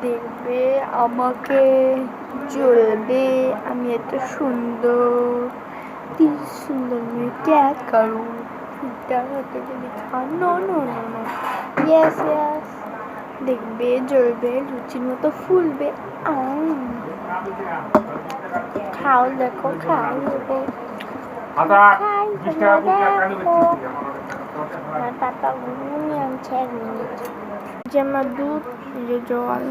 দেখবে আমাকে জ্বলবে, আমি এত সুন্দর, কি সুন্দর मैं क्या करूं, फिल्टर होते हुए दिखा no no no no yes yes দেখবে জ্বলবে, লুচির মতো ফুলবে। খাও দেখো, খাও দেখো, খাই দেখো। টাটা ঘুগনি আনছে 1 মিনিট। যে আমার দুধ, এই যে জল,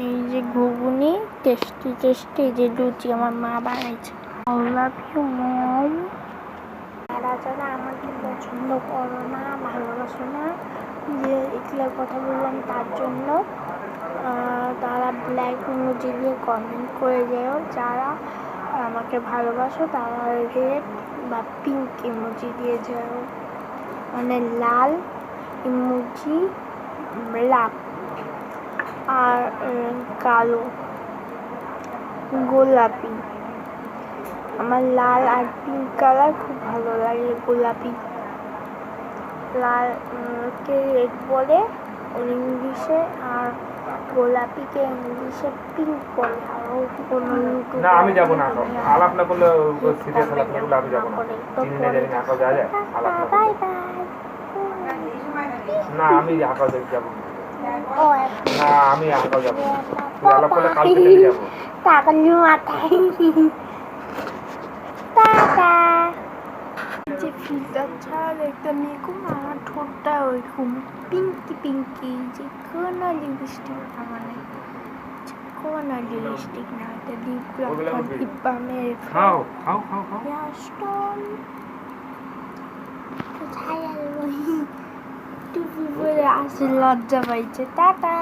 এই যে ঘুগনি, টেস্টি টেস্টি, এই যে লুচি আমার মা বানাইছে। I love you mom। যারা যারা আমাকে পছন্দ করো না, ভালোবাসো না, যে এগুলোর কথা বললাম তার জন্য, তারা ব্ল্যাক ইমোজি দিয়ে কমেন্ট করে যেও। যারা আমাকে ভালোবাসো তারা রেড বা পিঙ্ক ইমোজি দিয়ে যেও, মানে লাল ইমোজি, লাভ, আর কালো, গোলাপি। আমার লাল আর পিঙ্ক কালার খুব ভালো লাগে। গোলাপি, লাল কে রেড বলে ইংলিশে, আর গোলাপিকে ইংলিশে পিঙ্ক বলে। আর কোনো ইউটিউব না আমি যাব না, আলাপ না করলে সিরিয়াস আলাপ না করলে আমি যাব না। চিনি না জানি না আঁকাও যায় আলাপ না। Bye bye. না আমি আঁকাও যাব ও না, আমি আঁকাও যাব না। আলাপ করলে কালকে থেকে যাব। টাকা নিয়ে মাথায় টাটা। যে ফিল্টার ছাড়া দেখতে নিকুম, আমার ঠোঁটটা ওইরকম পিঙ্কি পিঙ্কি, যে কোনো লিপস্টিক মানে কোনো লিপস্টিক না, এটা লিপ বামের খাও খাও খাও খাও। স্টোন কোথায় আসবো, টুপি পরে আসে, লজ্জা পাইছে। টাটা।